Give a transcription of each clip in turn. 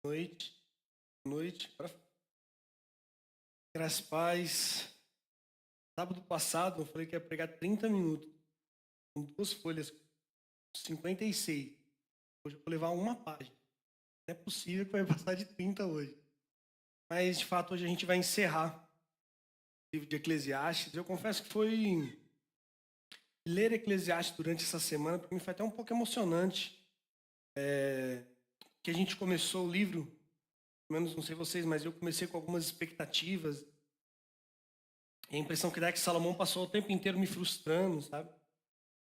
Noite, noite. Graças a paz. Sábado passado eu falei que ia pregar 30 minutos, com duas folhas, 56. Hoje eu vou levar uma página. Não é possível que vai passar de 30 hoje. Mas, de fato, hoje a gente vai encerrar o livro de Eclesiastes. Eu confesso que foi ler Eclesiastes durante essa semana, para mim foi até um pouco emocionante. Que a gente começou o livro, pelo menos não sei vocês, mas eu comecei com algumas expectativas. E a impressão que dá é que Salomão passou o tempo inteiro me frustrando, sabe?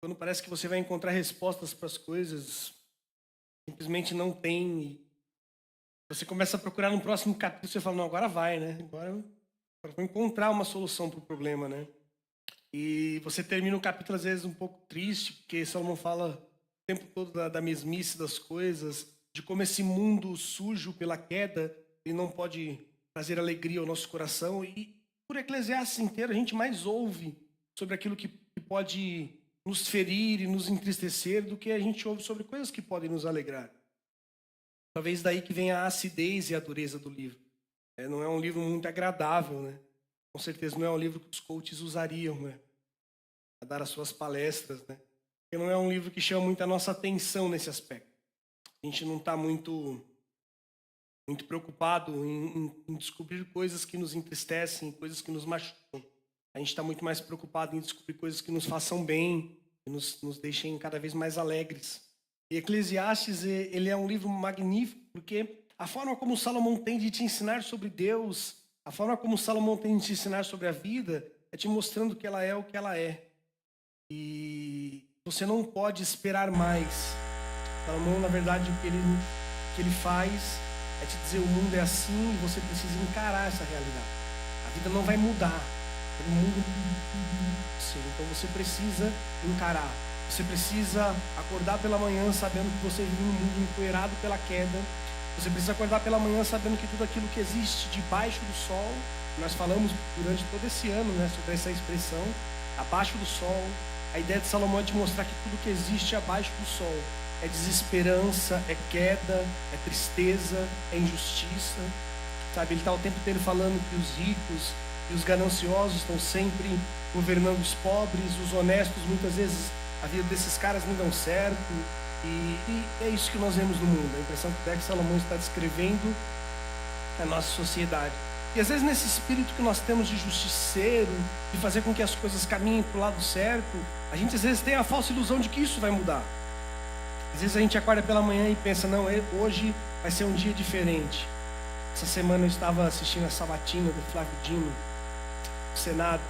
Quando parece que você vai encontrar respostas para as coisas, simplesmente não tem. E você começa a procurar no próximo capítulo, você fala, não, agora vai, né? Agora vou encontrar uma solução para o problema, né? E você termina o capítulo, às vezes, um pouco triste, porque Salomão fala o tempo todo da mesmice das coisas, de como esse mundo sujo pela queda, ele não pode trazer alegria ao nosso coração. E por Eclesiastes inteiro, a gente mais ouve sobre aquilo que pode nos ferir e nos entristecer do que a gente ouve sobre coisas que podem nos alegrar. Talvez daí que venha a acidez e a dureza do livro. Não é um livro muito agradável, né? Com certeza não é um livro que os coaches usariam, né? A dar as suas palestras, né? Porque não é um livro que chama muito a nossa atenção nesse aspecto. A gente não está muito preocupado em descobrir coisas que nos entristecem, coisas que nos machucam. A gente está muito mais preocupado em descobrir coisas que nos façam bem, que nos deixem cada vez mais alegres. E Eclesiastes, ele é um livro magnífico, porque a forma como Salomão tem de te ensinar sobre Deus, a forma como Salomão tem de te ensinar sobre a vida, é te mostrando que ela é o que ela é. E você não pode esperar mais. Salomão, na verdade, o que ele faz é te dizer: o mundo é assim e você precisa encarar essa realidade. A vida não vai mudar. O mundo sim, então você precisa encarar. Você precisa acordar pela manhã sabendo que você vive num mundo empoeirado pela queda. Você precisa acordar pela manhã sabendo que tudo aquilo que existe debaixo do sol, nós falamos durante todo esse ano, né, sobre essa expressão, abaixo do sol. A ideia de Salomão é te mostrar que tudo que existe abaixo do sol é desesperança, é queda, é tristeza, é injustiça. Sabe, ele está o tempo inteiro falando que os ricos e os gananciosos estão sempre governando os pobres, os honestos, muitas vezes a vida desses caras não dão certo. E é isso que nós vemos no mundo. A impressão que dá é que Salomão está descrevendo a nossa sociedade. E às vezes nesse espírito que nós temos de justiceiro, de fazer com que as coisas caminhem para o lado certo, a gente às vezes tem a falsa ilusão de que isso vai mudar. Às vezes a gente acorda pela manhã e pensa, não, hoje vai ser um dia diferente. Essa semana eu estava assistindo a sabatina do Flávio Dino no Senado.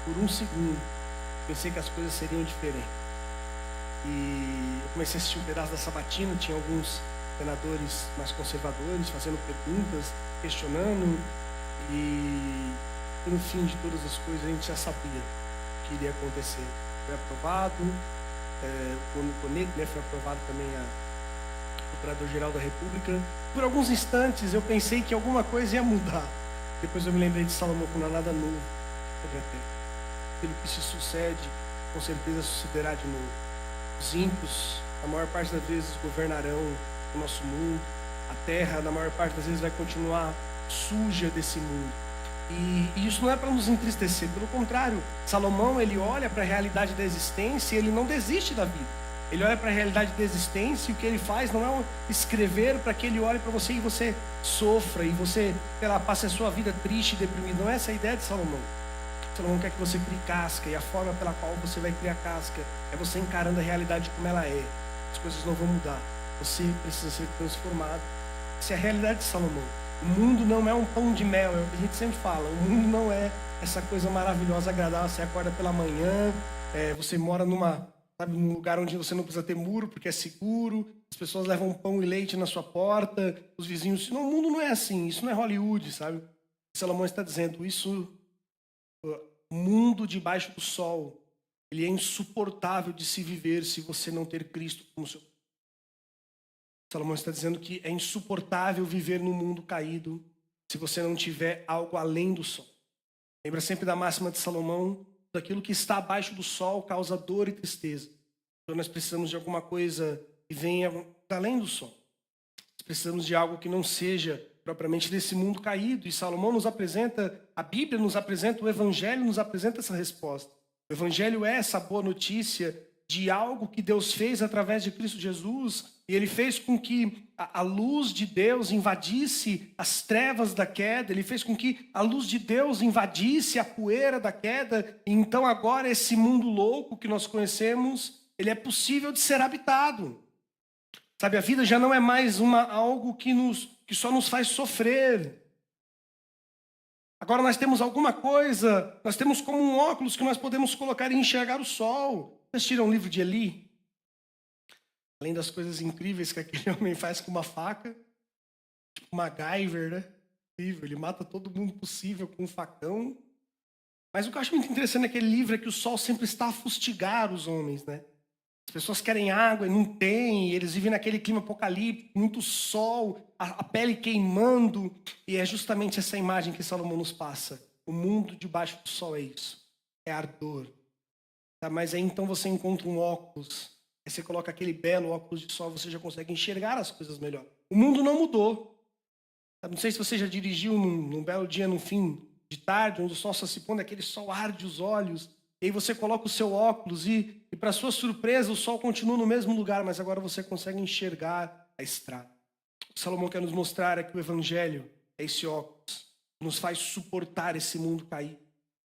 Por um segundo, pensei que as coisas seriam diferentes. E eu comecei a assistir um pedaço da sabatina, tinha alguns senadores mais conservadores fazendo perguntas, questionando. E no fim de todas as coisas a gente já sabia o que iria acontecer. Foi aprovado, o CONEC, né, foi aprovado também o Procurador-Geral da República. Por alguns instantes eu pensei que alguma coisa ia mudar. Depois eu me lembrei de Salomão, que não há nada novo sobre a terra. Aquilo que se sucede, com certeza sucederá de novo. Os ímpios, a maior parte das vezes, governarão o nosso mundo. A terra, na maior parte das vezes, vai continuar suja desse mundo. E isso não é para nos entristecer. Pelo contrário, Salomão, ele olha para a realidade da existência e ele não desiste da vida. Ele olha para a realidade da existência e o que ele faz não é escrever para que ele olhe para você e você sofra e você, sei lá, passe a sua vida triste e deprimida. Não é essa a ideia de Salomão. Salomão quer que você crie casca, e a forma pela qual você vai criar casca é você encarando a realidade como ela é. As coisas não vão mudar. Você precisa ser transformado. Essa é a realidade de Salomão. O mundo não é um pão de mel, é o que a gente sempre fala. O mundo não é essa coisa maravilhosa, agradável. Você acorda pela manhã, você mora num lugar onde você não precisa ter muro porque é seguro. As pessoas levam pão e leite na sua porta, os vizinhos. Não, o mundo não é assim, isso não é Hollywood, sabe? Salomão está dizendo isso. O mundo debaixo do sol, ele é insuportável de se viver se você não ter Cristo como seu. Salomão está dizendo que é insuportável viver num mundo caído se você não tiver algo além do sol. Lembra sempre da máxima de Salomão: daquilo que está abaixo do sol causa dor e tristeza. Então nós precisamos de alguma coisa que venha além do sol. precisamos de algo que não seja propriamente desse mundo caído. E Salomão nos apresenta, a Bíblia nos apresenta, o Evangelho nos apresenta essa resposta. O Evangelho é essa boa notícia de algo que Deus fez através de Cristo Jesus. E Ele fez com que a luz de Deus invadisse as trevas da queda. Ele fez com que a luz de Deus invadisse a poeira da queda. E então agora esse mundo louco que nós conhecemos, ele é possível de ser habitado. Sabe, a vida já não é mais algo que só nos faz sofrer. Agora nós temos alguma coisa, nós temos como um óculos que nós podemos colocar e enxergar o sol. Vocês tiram o livro de Eli? Além das coisas incríveis que aquele homem faz com uma faca, tipo MacGyver, né? Incrível, ele mata todo mundo possível com um facão. Mas o que eu acho muito interessante naquele livro é que o sol sempre está a fustigar os homens, né? As pessoas querem água e não tem, e eles vivem naquele clima apocalíptico, muito sol, a pele queimando. E é justamente essa imagem que Salomão nos passa. O mundo debaixo do sol é isso, é ardor. Tá? Mas aí então você encontra um óculos, aí você coloca aquele belo óculos de sol, você já consegue enxergar as coisas melhor. O mundo não mudou. Tá? Não sei se você já dirigiu num belo dia, no fim de tarde, onde o sol está se pondo, aquele sol arde os olhos. E aí você coloca o seu óculos e para sua surpresa, o sol continua no mesmo lugar, mas agora você consegue enxergar a estrada. O que Salomão quer nos mostrar é que o Evangelho é esse óculos, que nos faz suportar esse mundo cair.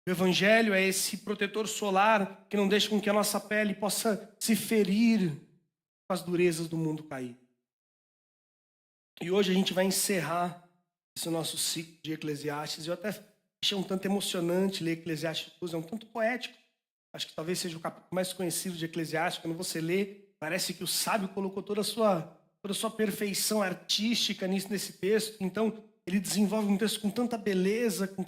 O Evangelho é esse protetor solar que não deixa com que a nossa pele possa se ferir com as durezas do mundo cair. E hoje a gente vai encerrar esse nosso ciclo de Eclesiastes. Eu até achei um tanto emocionante ler Eclesiastes 12, é um tanto poético. Acho que talvez seja o capítulo mais conhecido de Eclesiastes. Quando você lê, parece que o sábio colocou toda a sua perfeição artística nesse texto. Então, ele desenvolve um texto com tanta beleza, de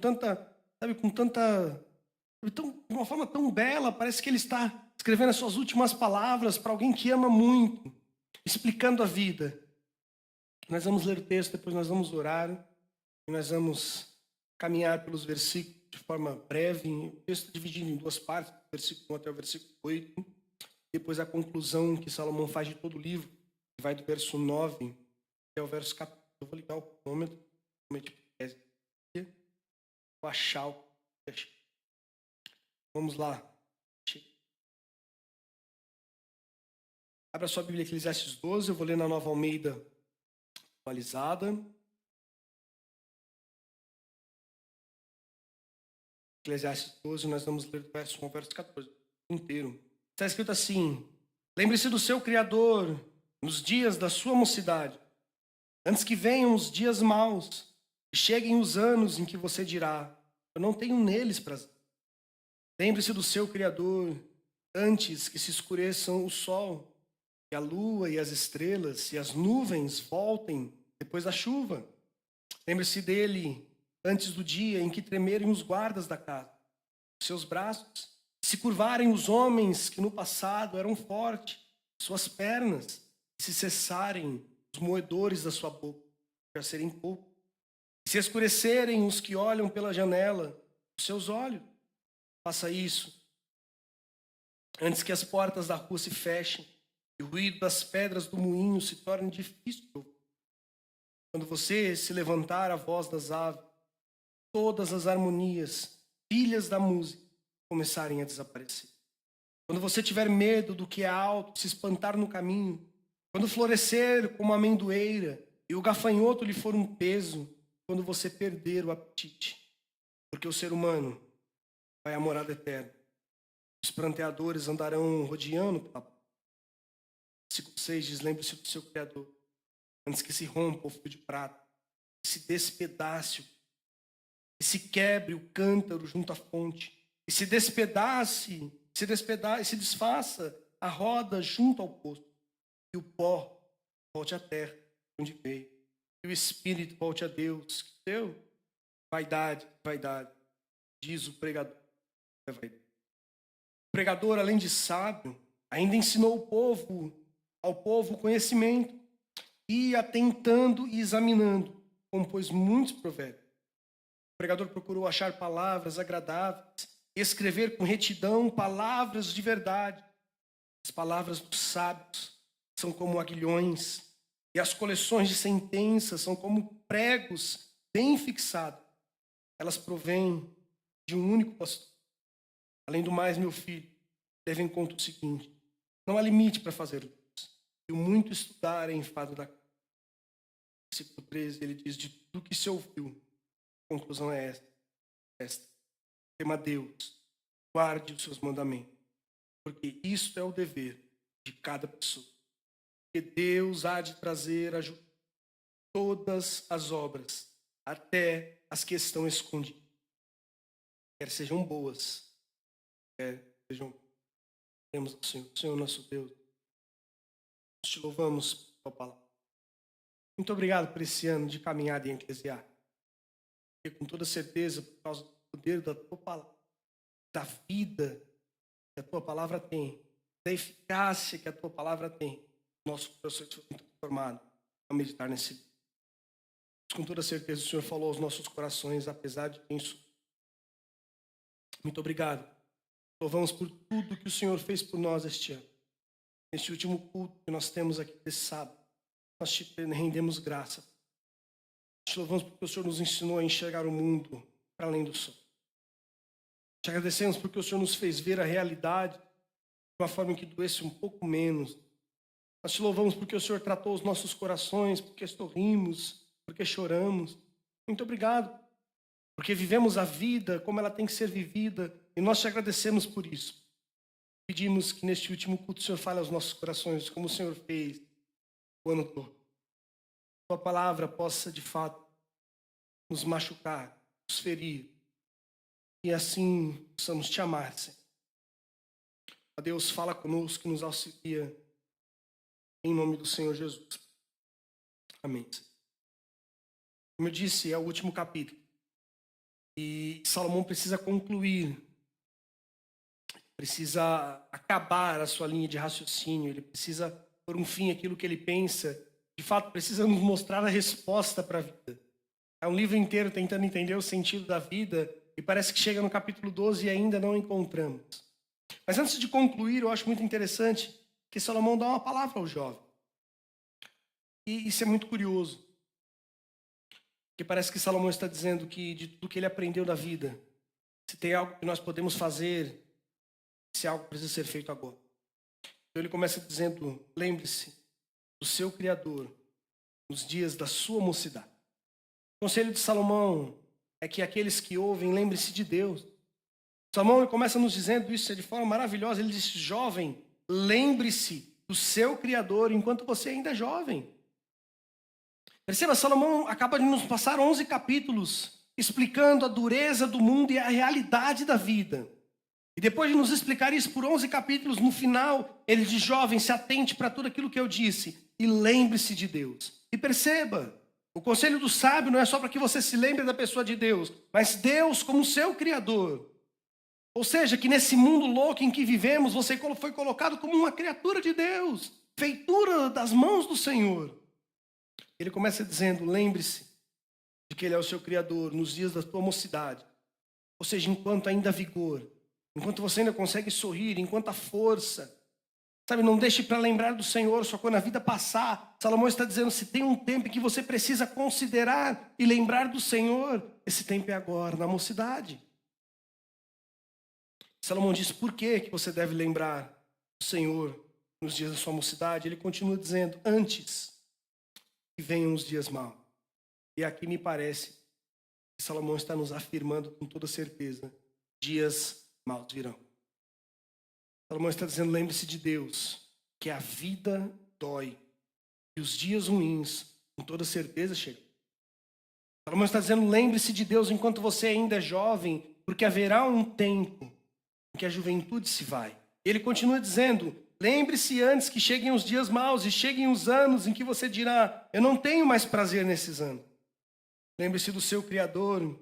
uma forma tão bela. Parece que ele está escrevendo as suas últimas palavras para alguém que ama muito, explicando a vida. Nós vamos ler o texto, depois nós vamos orar e nós vamos caminhar pelos versículos de forma breve. O texto é dividido em duas partes, do versículo 1 até o versículo 8. Depois a conclusão que Salomão faz de todo o livro, que vai do verso 9 até o verso 14. Eu vou ligar o cronômetro, vou achar o... Vamos lá. Abra sua Bíblia, Eclesiastes 12, eu vou ler na Nova Almeida atualizada. Eclesiastes 12, nós vamos ler do verso 1 ao verso 14, inteiro. Está escrito assim: lembre-se do seu Criador nos dias da sua mocidade, antes que venham os dias maus, e cheguem os anos em que você dirá, eu não tenho neles prazer. Lembre-se do seu Criador antes que se escureçam o sol, e a lua e as estrelas, e as nuvens voltem depois da chuva. Lembre-se dele antes do dia em que tremerem os guardas da casa, os seus braços, se curvarem os homens que no passado eram fortes, suas pernas, e se cessarem os moedores da sua boca, para serem pouco, e se escurecerem os que olham pela janela, os seus olhos. Faça isso antes que as portas da rua se fechem e o ruído das pedras do moinho se torne difícil. Quando você se levantar a voz das aves, todas as harmonias, filhas da música, começarem a desaparecer. Quando você tiver medo do que é alto, se espantar no caminho, quando florescer como a amendoeira e o gafanhoto lhe for um peso, quando você perder o apetite, porque o ser humano vai à morada eterna. Os pranteadores andarão rodeando pela porta. Versículo 6 diz, lembre-se do seu Criador, antes que se rompa o fio de prata, que se despedace, que se quebre o cântaro junto à fonte, e se despedace, se desfaça a roda junto ao poço, e o pó volte à terra, onde veio, e o espírito volte a Deus, que deu. Vaidade, vaidade, diz o pregador, é vaidade. O pregador, além de sábio, ainda ensinou ao povo o conhecimento, e atentando e examinando, compôs muitos provérbios. O pregador procurou achar palavras agradáveis, escrever com retidão palavras de verdade. As palavras dos sábios são como aguilhões, E as coleções de sentenças são como pregos bem fixados. Elas provêm de um único pastor. Além do mais, meu filho, leve em conta o seguinte: não há limite para fazer luz. E o muito estudar é enfado da carne. Versículo 13, ele diz: de tudo que se ouviu, a conclusão é esta. Tema a Deus, guarde os seus mandamentos, porque isto é o dever de cada pessoa. Porque Deus há de trazer a todas as obras, até as que estão escondidas. Quer sejam boas, quer sejam. Temos o Senhor nosso Deus. Nós te louvamos por tua palavra. Muito obrigado por esse ano de caminhada em Eclesiastes. Porque com toda certeza, por causa do poder da tua palavra, da vida que a tua palavra tem, da eficácia que a tua palavra tem, nosso coração foi transformado a meditar nesse livro. Com toda certeza, o Senhor falou aos nossos corações, apesar de isso. Muito obrigado. Louvamos por tudo que o Senhor fez por nós este ano. Neste último culto que nós temos aqui desse sábado, nós te rendemos graça. Te louvamos porque o Senhor nos ensinou a enxergar o mundo para além do sol. Te agradecemos porque o Senhor nos fez ver a realidade de uma forma que doesse um pouco menos. Nós te louvamos porque o Senhor tratou os nossos corações, porque sorrimos, porque choramos. Muito obrigado, porque vivemos a vida como ela tem que ser vivida, e nós te agradecemos por isso. Pedimos que neste último culto o Senhor fale aos nossos corações, como o Senhor fez o ano todo. Tua palavra possa, de fato, nos machucar, nos ferir, e assim possamos te amar, Senhor. A Deus, fala conosco, que nos auxilia, em nome do Senhor Jesus. Amém. Como eu disse, é o último capítulo. E Salomão precisa concluir, precisa acabar a sua linha de raciocínio, ele precisa pôr um fim àquilo que ele pensa. De fato, precisa nos mostrar a resposta para a vida. É um livro inteiro tentando entender o sentido da vida, e parece que chega no capítulo 12 e ainda não encontramos. Mas antes de concluir, eu acho muito interessante que Salomão dá uma palavra ao jovem. E isso é muito curioso. Porque parece que Salomão está dizendo que de tudo que ele aprendeu da vida, se tem algo que nós podemos fazer, se algo precisa ser feito agora. Então ele começa dizendo: lembre-se do seu Criador nos dias da sua mocidade. O conselho de Salomão é que aqueles que ouvem, lembrem-se de Deus. Salomão começa nos dizendo isso de forma maravilhosa. Ele diz: jovem, lembre-se do seu Criador enquanto você ainda é jovem. Perceba, Salomão acaba de nos passar 11 capítulos explicando a dureza do mundo e a realidade da vida. E depois de nos explicar isso por 11 capítulos, no final, ele diz: jovem, se atente para tudo aquilo que eu disse e lembre-se de Deus. E perceba, o conselho do sábio não é só para que você se lembre da pessoa de Deus, mas Deus como seu Criador. Ou seja, que nesse mundo louco em que vivemos, você foi colocado como uma criatura de Deus, feitura das mãos do Senhor. Ele começa dizendo: lembre-se de que Ele é o seu Criador nos dias da tua mocidade. Ou seja, enquanto ainda há vigor, enquanto você ainda consegue sorrir, enquanto há força. Sabe, não deixe para lembrar do Senhor só quando a vida passar. Salomão está dizendo: se tem um tempo em que você precisa considerar e lembrar do Senhor, esse tempo é agora, na mocidade. Salomão diz por que você deve lembrar do Senhor nos dias da sua mocidade. Ele continua dizendo: antes que venham os dias maus. E aqui me parece que Salomão está nos afirmando com toda certeza: dias maus virão. Salomão está dizendo: lembre-se de Deus, que a vida dói e os dias ruins com toda certeza chegam. Salomão está dizendo: lembre-se de Deus enquanto você ainda é jovem, porque haverá um tempo em que a juventude se vai. Ele continua dizendo: lembre-se antes que cheguem os dias maus e cheguem os anos em que você dirá: eu não tenho mais prazer nesses anos. Lembre-se do seu Criador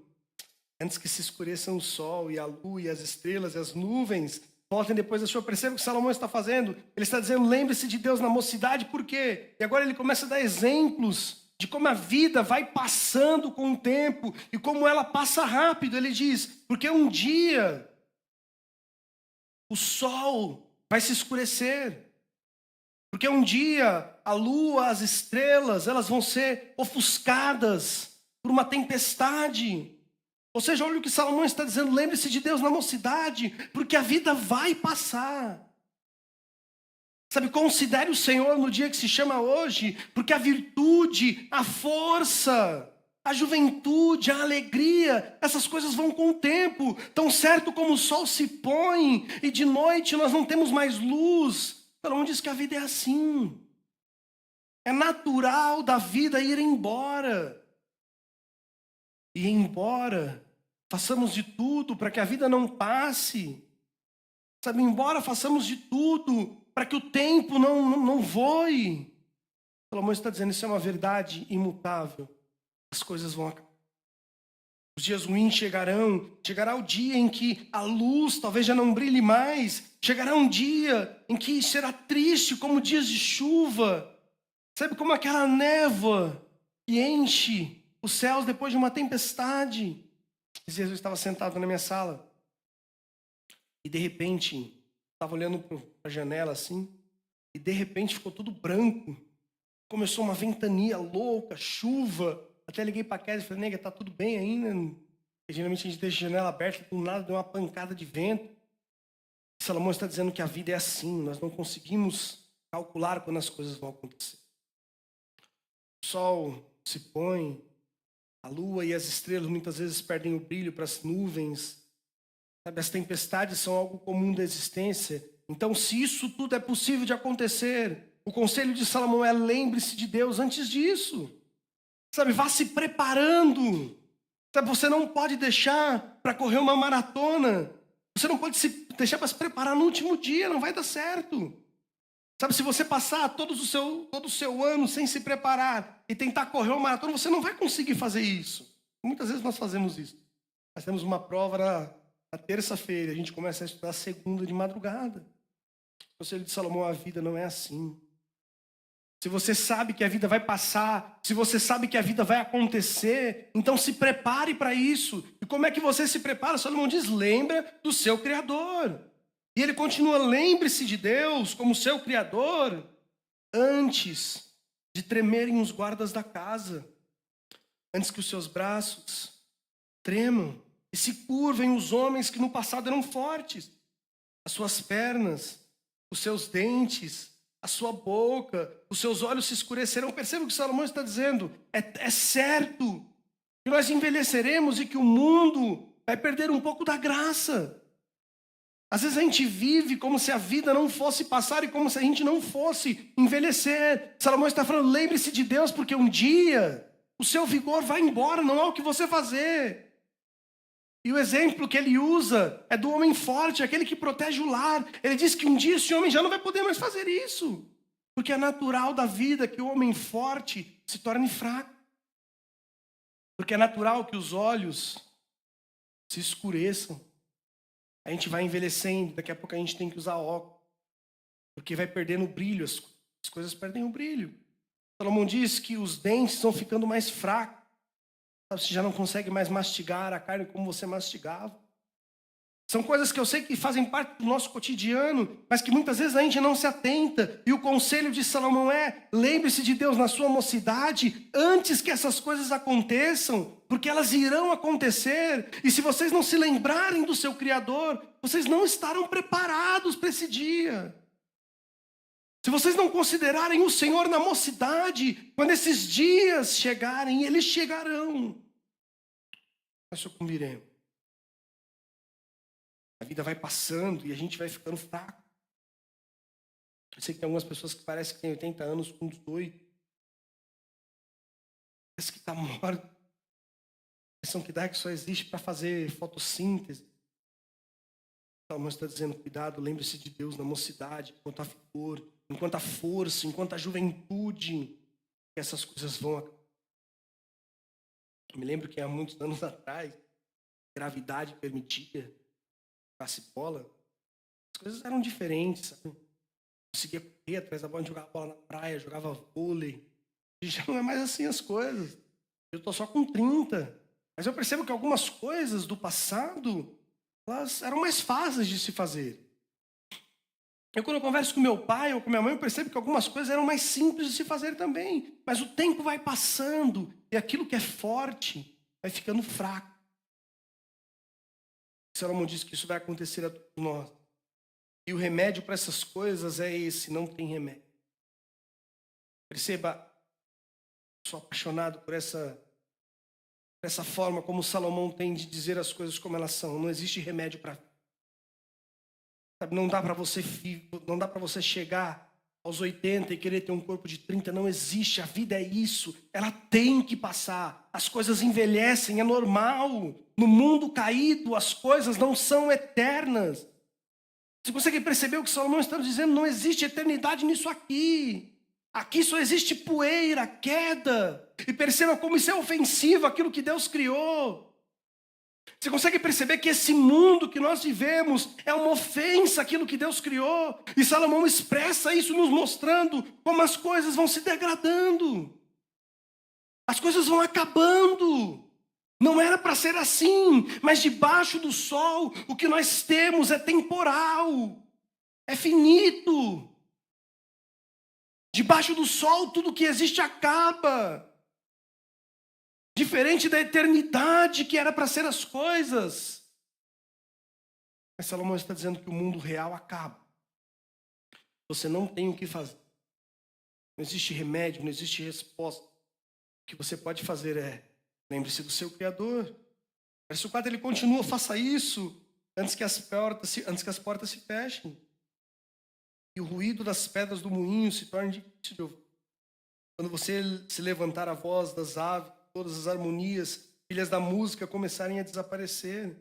antes que se escureçam o sol e a lua e as estrelas e as nuvens voltem depois da chuva. Perceba o que Salomão está fazendo. Ele está dizendo: lembre-se de Deus na mocidade. Por quê? E agora ele começa a dar exemplos de como a vida vai passando com o tempo e como ela passa rápido. Ele diz: porque um dia o sol vai se escurecer. Porque um dia a lua, as estrelas, elas vão ser ofuscadas por uma tempestade. Ou seja, olha o que Salomão está dizendo, lembre-se de Deus na mocidade, porque a vida vai passar. Sabe, considere o Senhor no dia que se chama hoje, porque a virtude, a força, a juventude, a alegria, essas coisas vão com o tempo. Tão certo como o sol se põe e de noite nós não temos mais luz. Salomão diz que a vida é assim. É natural da vida ir embora. E embora façamos de tudo para que a vida não passe. Sabe, embora façamos de tudo para que o tempo não voe. Salomão está dizendo, isso é uma verdade imutável. As coisas vão acabar. Os dias ruins chegarão. Chegará o dia em que a luz talvez já não brilhe mais. Chegará um dia em que será triste como dias de chuva. Sabe, como aquela névoa que enche os céus depois de uma tempestade. Esses dias eu estava sentado na minha sala. E de repente, estava olhando para a janela assim. E de repente ficou tudo branco. Começou uma ventania louca, chuva. Até liguei para a Kézia e falei, nega, tá tudo bem ainda? Porque geralmente a gente deixa a janela aberta, do nada deu uma pancada de vento. E Salomão está dizendo que a vida é assim, nós não conseguimos calcular quando as coisas vão acontecer. O sol se põe, a lua e as estrelas muitas vezes perdem o brilho para as nuvens. Sabe, as tempestades são algo comum da existência. Então, se isso tudo é possível de acontecer, o conselho de Salomão é lembre-se de Deus antes disso. Sabe, vá se preparando. Sabe, você não pode deixar para correr uma maratona. Você não pode se deixar para se preparar no último dia, não vai dar certo. Sabe, se você passar todo o seu ano sem se preparar e tentar correr uma maratona, você não vai conseguir fazer isso. Muitas vezes nós fazemos isso. Nós temos uma prova na terça-feira, a gente começa a estudar segunda de madrugada. O conselho de Salomão, a vida não é assim. Se você sabe que a vida vai passar, se você sabe que a vida vai acontecer, então se prepare para isso. E como é que você se prepara? Salomão diz, lembra do seu Criador. E ele continua, lembre-se de Deus como seu Criador, antes de tremerem os guardas da casa, antes que os seus braços tremam e se curvem os homens que no passado eram fortes, as suas pernas, os seus dentes, a sua boca, os seus olhos se escurecerão. Perceba o que Salomão está dizendo. É certo que nós envelheceremos e que o mundo vai perder um pouco da graça. Às vezes a gente vive como se a vida não fosse passar e como se a gente não fosse envelhecer. Salomão está falando, lembre-se de Deus, porque um dia o seu vigor vai embora, não há o que você fazer. E o exemplo que ele usa é do homem forte, aquele que protege o lar. Ele diz que um dia esse homem já não vai poder mais fazer isso. Porque é natural da vida que o homem forte se torne fraco. Porque é natural que os olhos se escureçam. A gente vai envelhecendo, daqui a pouco a gente tem que usar óculos. Porque vai perdendo o brilho, as coisas perdem o brilho. Salomão diz que os dentes vão ficando mais fracos. Você já não consegue mais mastigar a carne como você mastigava. São coisas que eu sei que fazem parte do nosso cotidiano, mas que muitas vezes a gente não se atenta. E o conselho de Salomão é, lembre-se de Deus na sua mocidade, antes que essas coisas aconteçam, porque elas irão acontecer. E se vocês não se lembrarem do seu Criador, vocês não estarão preparados para esse dia. Se vocês não considerarem o Senhor na mocidade, quando esses dias chegarem, eles chegarão, nós sucumbiremos. A vida vai passando e a gente vai ficando fraco. Eu sei que tem algumas pessoas que parecem que têm 80 anos com 18. Parece que está morto. A impressão que dá é que só existe para fazer fotossíntese. O Salomão está dizendo, cuidado, lembre-se de Deus na mocidade, enquanto há vigor, enquanto há força, enquanto há juventude, que essas coisas vão acabar. Eu me lembro que há muitos anos atrás, gravidade permitia, bola, as coisas eram diferentes, sabe? Eu conseguia correr atrás da bola, jogava bola na praia, jogava vôlei. E já não é mais assim as coisas. Eu estou só com 30. Mas eu percebo que algumas coisas do passado, elas eram mais fáceis de se fazer. Quando eu converso com meu pai ou com minha mãe, eu percebo que algumas coisas eram mais simples de se fazer também. Mas o tempo vai passando e aquilo que é forte vai ficando fraco. Salomão diz que isso vai acontecer a todos nós. E o remédio para essas coisas é esse, não tem remédio. Perceba, sou apaixonado por essa forma como Salomão tem de dizer as coisas como elas são. Não existe remédio para. Não dá para você chegar aos 80 e querer ter um corpo de 30. Não existe. A vida é isso. Ela tem que passar. As coisas envelhecem, é normal. No mundo caído, as coisas não são eternas. Você consegue perceber o que Salomão está dizendo? Não existe eternidade nisso aqui. Aqui só existe poeira, queda. E perceba como isso é ofensivo, aquilo que Deus criou. Você consegue perceber que esse mundo que nós vivemos é uma ofensa àquilo que Deus criou? E Salomão expressa isso nos mostrando como as coisas vão se degradando. As coisas vão acabando. Não era para ser assim, mas debaixo do sol o que nós temos é temporal, é finito. Debaixo do sol tudo que existe acaba. Diferente da eternidade que era para ser as coisas. Mas Salomão está dizendo que o mundo real acaba. Você não tem o que fazer. Não existe remédio, não existe resposta. O que você pode fazer é, lembre-se do seu Criador. Verso 4 ele continua, faça isso antes que as portas se fechem. E o ruído das pedras do moinho se torne difícil de ouvir. Quando você se levantar a voz das aves, todas as harmonias, filhas da música começarem a desaparecer.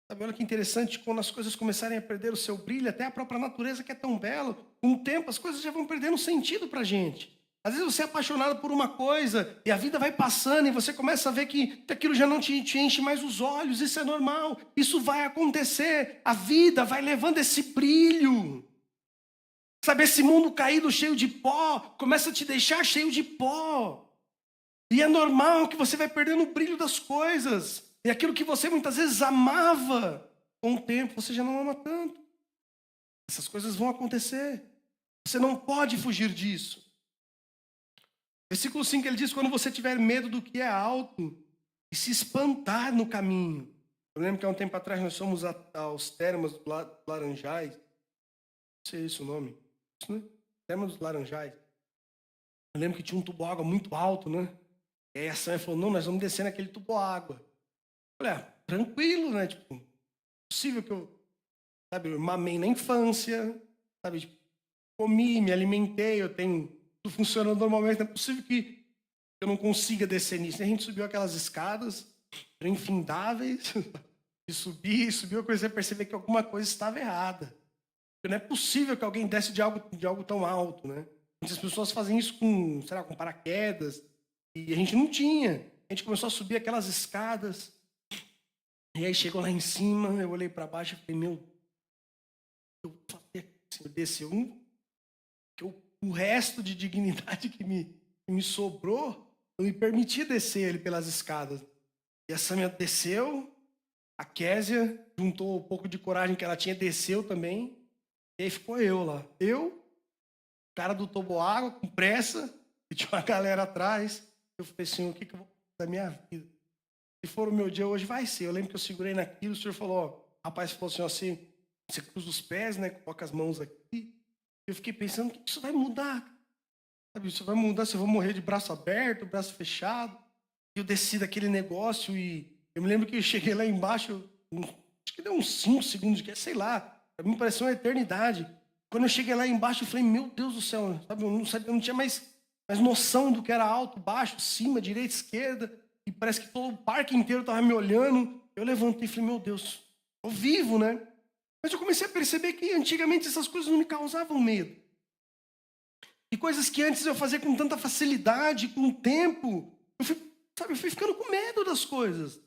Sabe, olha que interessante, quando as coisas começarem a perder o seu brilho, até a própria natureza que é tão bela, com o tempo as coisas já vão perdendo sentido para a gente. Às vezes você é apaixonado por uma coisa e a vida vai passando e você começa a ver que aquilo já não te enche mais os olhos, isso é normal, isso vai acontecer, a vida vai levando esse brilho. Sabe, esse mundo caído cheio de pó, começa a te deixar cheio de pó. E é normal que você vai perdendo o brilho das coisas. E aquilo que você muitas vezes amava, com o tempo você já não ama tanto. Essas coisas vão acontecer. Você não pode fugir disso. Versículo 5 ele diz, quando você tiver medo do que é alto e se espantar no caminho. Eu lembro que há um tempo atrás nós fomos aos Termas dos Laranjais. Não sei se é esse o nome. Isso, né? Termas dos Laranjais. Eu lembro que tinha um tubo-água muito alto, né? E aí a Sam falou, não, nós vamos descer naquele tubo-água. Eu falei, tranquilo, né? Tipo, possível que eu mamei na infância, sabe? Tipo, comi, me alimentei, eu tenho tudo funcionando normalmente, não é possível que eu não consiga descer nisso. E a gente subiu aquelas escadas, eram infindáveis, e subiu, eu comecei a perceber que alguma coisa estava errada. Porque não é possível que alguém desce de algo tão alto, né? Muitas pessoas fazem isso com paraquedas, e a gente não tinha. A gente começou a subir aquelas escadas, e aí chegou lá em cima, eu olhei para baixo e falei, meu, eu desceu o resto de dignidade que me sobrou, eu me permiti descer ele pelas escadas. E a Samia desceu, a Késia juntou um pouco de coragem que ela tinha, desceu também, e aí ficou eu lá. Eu, cara do toboágua, com pressa, e tinha uma galera atrás. Eu falei, Senhor, o que eu vou fazer da minha vida? Se for o meu dia hoje, vai ser. Eu lembro que eu segurei naquilo, o Senhor falou, o rapaz falou assim, você cruza os pés, né, coloca as mãos aqui. Eu fiquei pensando, o que isso vai mudar? Sabe, isso vai mudar se eu vou morrer de braço aberto, braço fechado. E eu desci daquele negócio e eu me lembro que eu cheguei lá embaixo, acho que deu uns 5 segundos, sei lá, para mim pareceu uma eternidade. Quando eu cheguei lá embaixo, eu falei, meu Deus do céu, sabe, eu não tinha mais noção do que era alto, baixo, cima, direita, esquerda. E parece que todo o parque inteiro estava me olhando. Eu levantei e falei, meu Deus, estou vivo, né? Mas eu comecei a perceber que antigamente essas coisas não me causavam medo. E coisas que antes eu fazia com tanta facilidade, com o tempo, eu fui ficando com medo das coisas.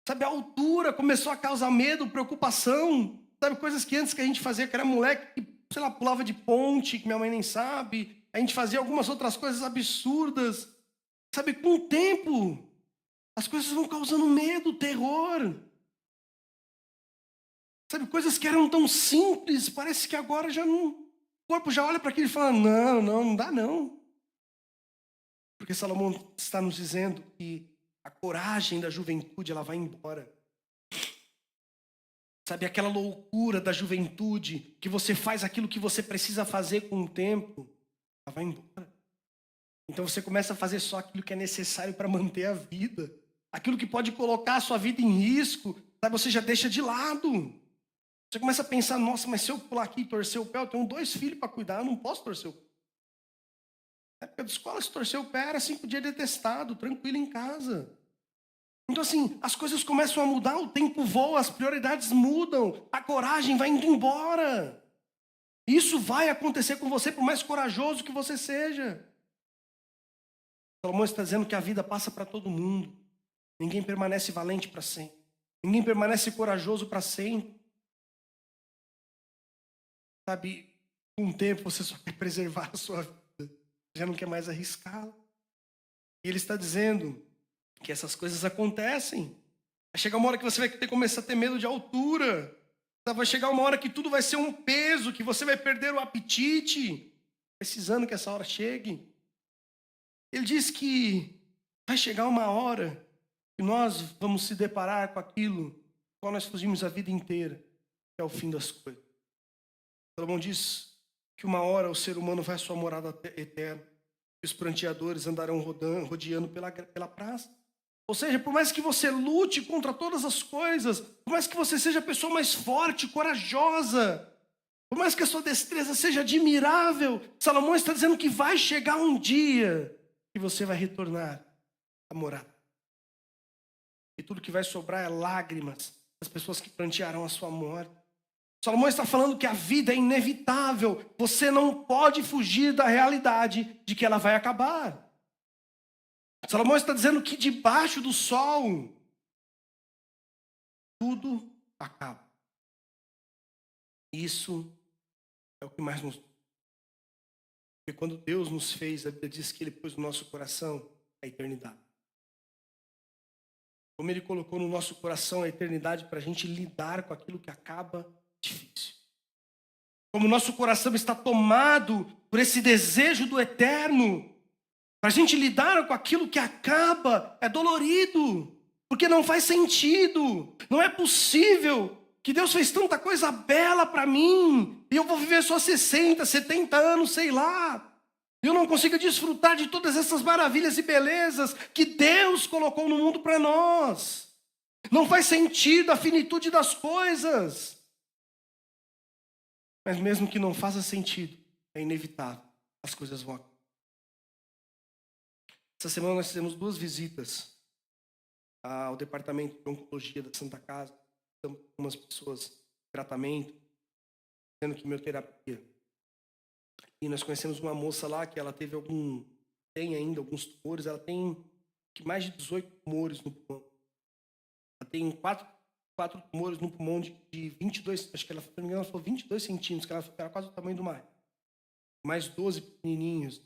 Sabe, a altura começou a causar medo, preocupação. Sabe, coisas que antes que a gente fazia, que era moleque que, sei lá, pulava de ponte, que minha mãe nem sabe. A gente fazia algumas outras coisas absurdas. Sabe, com o tempo, as coisas vão causando medo, terror. Sabe, coisas que eram tão simples, parece que agora já não... O corpo já olha para aquilo e fala, não dá não. Porque Salomão está nos dizendo que a coragem da juventude, ela vai embora. Sabe, aquela loucura da juventude, que você faz aquilo que você precisa fazer com o tempo, ela vai embora. Então você começa a fazer só aquilo que é necessário para manter a vida. Aquilo que pode colocar a sua vida em risco, sabe, você já deixa de lado. Você começa a pensar, nossa, mas se eu pular aqui e torcer o pé, eu tenho 2 filhos para cuidar, eu não posso torcer o pé. Na época da escola, se torcer o pé, era 5 dias de atestado, tranquilo em casa. Então assim, as coisas começam a mudar, o tempo voa, as prioridades mudam, a coragem vai indo embora. Isso vai acontecer com você, por mais corajoso que você seja. Salomão está dizendo que a vida passa para todo mundo. Ninguém permanece valente para sempre. Ninguém permanece corajoso para sempre. Sabe, com o tempo você só quer preservar a sua vida. Já não quer mais arriscá-la. E ele está dizendo que essas coisas acontecem. Vai chegar uma hora que você vai começar a ter medo de altura. Vai chegar uma hora que tudo vai ser um peso, que você vai perder o apetite. Precisando que essa hora chegue. Ele diz que vai chegar uma hora que nós vamos se deparar com aquilo com qual nós fugimos a vida inteira, que é o fim das coisas. Salomão diz que uma hora o ser humano vai à sua morada eterna, e os pranteadores andarão rodeando pela praça. Ou seja, por mais que você lute contra todas as coisas, por mais que você seja a pessoa mais forte, corajosa, por mais que a sua destreza seja admirável, Salomão está dizendo que vai chegar um dia que você vai retornar à morada. E tudo que vai sobrar é lágrimas das pessoas que prantearam a sua morte. Salomão está falando que a vida é inevitável. Você não pode fugir da realidade de que ela vai acabar. Salomão está dizendo que debaixo do sol, tudo acaba. Isso é o que mais nos... Porque quando Deus nos fez, a Bíblia diz que Ele pôs no nosso coração a eternidade. Como Ele colocou no nosso coração a eternidade para a gente lidar com aquilo que acaba, difícil. Como o nosso coração está tomado por esse desejo do eterno, para a gente lidar com aquilo que acaba, é dolorido, porque não faz sentido. Não é possível que Deus fez tanta coisa bela para mim, e eu vou viver só 60, 70 anos, sei lá. E eu não consigo desfrutar de todas essas maravilhas e belezas que Deus colocou no mundo para nós. Não faz sentido a finitude das coisas. Mas mesmo que não faça sentido, é inevitável. As coisas vão acontecer. Essa semana nós fizemos 2 visitas ao departamento de oncologia da Santa Casa. Estamos com algumas pessoas em tratamento, fazendo quimioterapia. E nós conhecemos uma moça lá que ela tem ainda alguns tumores. Ela tem mais de 18 tumores no pulmão. Ela tem 4 tumores no pulmão de 22, acho que ela, se não me engano, ela falou 22 centímetros, que ela era quase o tamanho do mar. Mais 12 pequenininhos.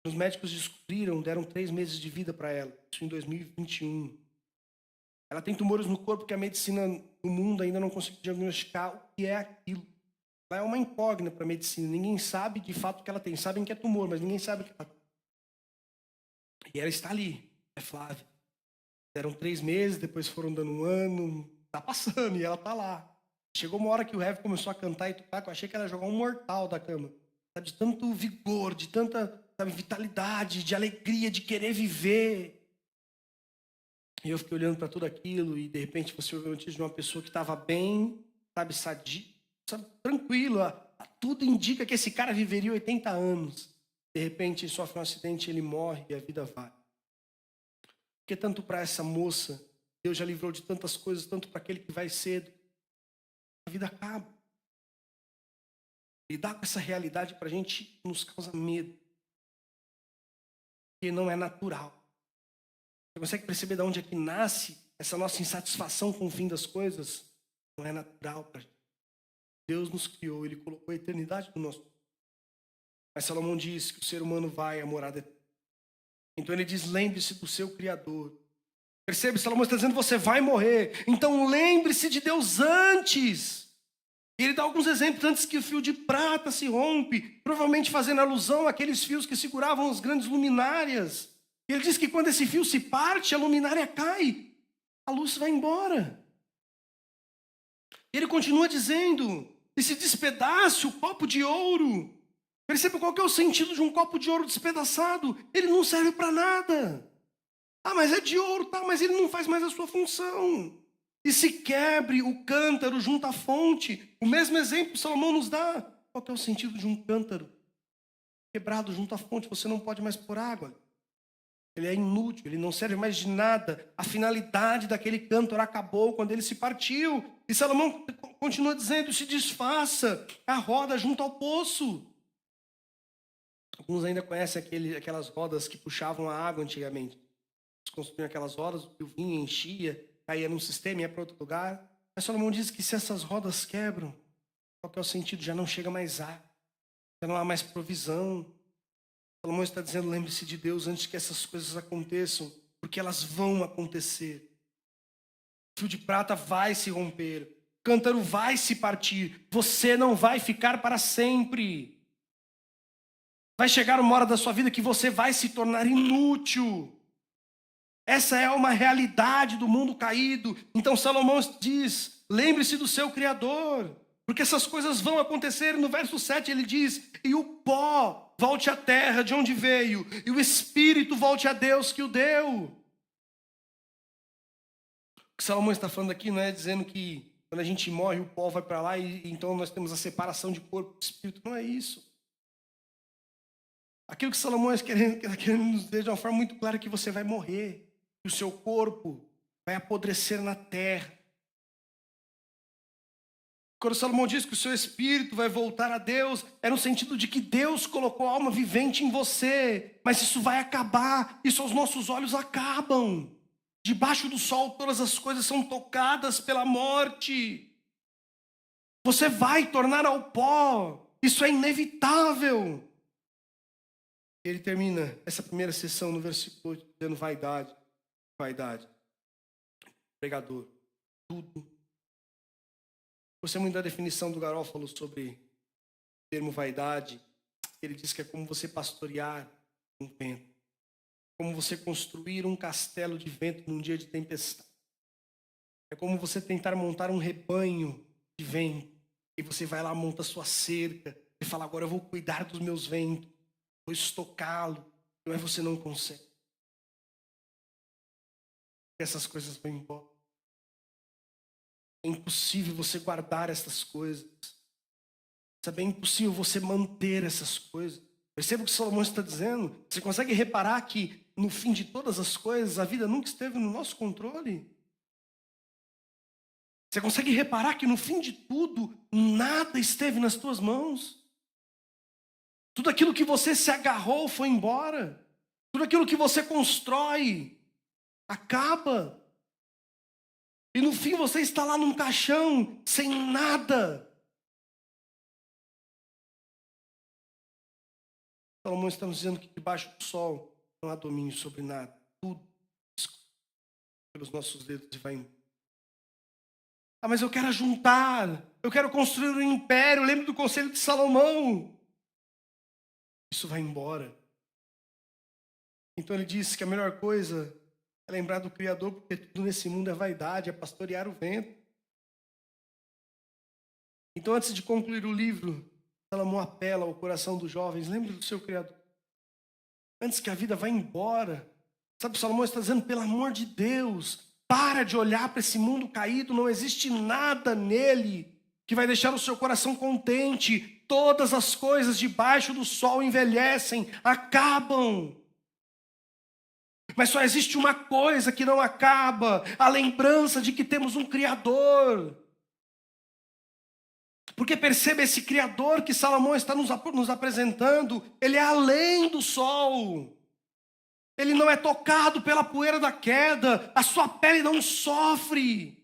Os médicos descobriram, deram 3 meses de vida para ela, isso em 2021. Ela tem tumores no corpo que a medicina do mundo ainda não conseguiu diagnosticar o que é aquilo. Ela é uma incógnita para a medicina, ninguém sabe de fato o que ela tem. Sabem que é tumor, mas ninguém sabe o que ela tem. E ela está ali, é Flávia. Deram 3 meses, depois foram dando 1 ano, tá passando e ela tá lá. Chegou uma hora que o Heavy começou a cantar e tocar, que eu achei que ela ia jogar um mortal da cama. De tanto vigor, de tanta, sabe, vitalidade, de alegria, de querer viver. E eu fiquei olhando para tudo aquilo e de repente você ouviu a notícia de uma pessoa que estava bem, sabe, sadia, sabe, tranquilo. Tudo indica que esse cara viveria 80 anos. De repente ele sofre um acidente, ele morre e a vida vai. Porque tanto para essa moça, Deus já livrou de tantas coisas, tanto para aquele que vai cedo, a vida acaba. Lidar com essa realidade para a gente nos causa medo. Porque não é natural. Você consegue perceber de onde é que nasce essa nossa insatisfação com o fim das coisas? Não é natural para a gente. Deus nos criou, Ele colocou a eternidade no nosso. Mas Salomão diz que o ser humano vai à morada eterna. Então ele diz, lembre-se do seu Criador. Percebe? Salomão está dizendo, você vai morrer. Então lembre-se de Deus antes. E ele dá alguns exemplos antes que o fio de prata se rompe, provavelmente fazendo alusão àqueles fios que seguravam as grandes luminárias. E ele diz que quando esse fio se parte, a luminária cai, a luz vai embora. E ele continua dizendo, e se despedace o copo de ouro. Perceba qual que é o sentido de um copo de ouro despedaçado. Ele não serve para nada. Ah, mas é de ouro, tá, mas ele não faz mais a sua função. E se quebre o cântaro junto à fonte. O mesmo exemplo Salomão nos dá. Qual que é o sentido de um cântaro quebrado junto à fonte? Você não pode mais pôr água. Ele é inútil, ele não serve mais de nada. A finalidade daquele cântaro acabou quando ele se partiu. E Salomão continua dizendo, se desfaça a roda junto ao poço. Alguns ainda conhecem aquelas rodas que puxavam a água antigamente. Eles construíam aquelas rodas, o rio vinha, enchia, caía num sistema e ia para outro lugar. Mas Salomão diz que se essas rodas quebram, qual que é o sentido? Já não chega mais ar, já não há mais provisão. Salomão está dizendo, lembre-se de Deus antes que essas coisas aconteçam, porque elas vão acontecer. O fio de prata vai se romper, o cântaro vai se partir, você não vai ficar para sempre. Vai chegar uma hora da sua vida que você vai se tornar inútil. Essa é uma realidade do mundo caído. Então Salomão diz, lembre-se do seu Criador, porque essas coisas vão acontecer. No verso 7 ele diz, e o pó volte à terra de onde veio, e o espírito volte a Deus que o deu. O que Salomão está falando aqui não é dizendo que quando a gente morre o pó vai para lá e então nós temos a separação de corpo e espírito. Não é isso. Aquilo que Salomão está querendo nos dizer de uma forma muito clara é que você vai morrer. E o seu corpo vai apodrecer na terra. Quando Salomão diz que o seu espírito vai voltar a Deus, é no sentido de que Deus colocou a alma vivente em você. Mas isso vai acabar, isso aos nossos olhos acabam. Debaixo do sol todas as coisas são tocadas pela morte. Você vai tornar ao pó, isso é inevitável. Ele termina essa primeira sessão no versículo 8, dizendo vaidade, pregador, tudo. Gostei muito da definição do Garófalo sobre o termo vaidade. Ele diz que é como você pastorear um vento, como você construir um castelo de vento num dia de tempestade. É como você tentar montar um rebanho de vento, e você vai lá, monta sua cerca, e fala, agora eu vou cuidar dos meus ventos, vou estocá-lo, mas você não consegue. Essas coisas vão embora. É impossível você guardar essas coisas. É impossível você manter essas coisas. Perceba o que Salomão está dizendo. Você consegue reparar que no fim de todas as coisas, a vida nunca esteve no nosso controle? Você consegue reparar que no fim de tudo, nada esteve nas tuas mãos? Tudo aquilo que você se agarrou foi embora. Tudo aquilo que você constrói acaba. E no fim você está lá num caixão, sem nada. Salomão está nos dizendo que debaixo do sol não há domínio sobre nada. Tudo pelos nossos dedos e vai embora. Ah, mas eu quero ajuntar. Eu quero construir um império. Lembra do conselho de Salomão. Isso vai embora. Então ele disse que a melhor coisa é lembrar do Criador, porque tudo nesse mundo é vaidade, é pastorear o vento. Então, antes de concluir o livro, Salomão apela ao coração dos jovens, lembre do seu Criador. Antes que a vida vá embora, sabe, Salomão está dizendo, pelo amor de Deus, para de olhar para esse mundo caído, não existe nada nele que vai deixar o seu coração contente. Todas as coisas debaixo do sol envelhecem, acabam. Mas só existe uma coisa que não acaba, a lembrança de que temos um Criador. Porque perceba, esse Criador que Salomão está nos apresentando, ele é além do sol. Ele não é tocado pela poeira da queda, a sua pele não sofre.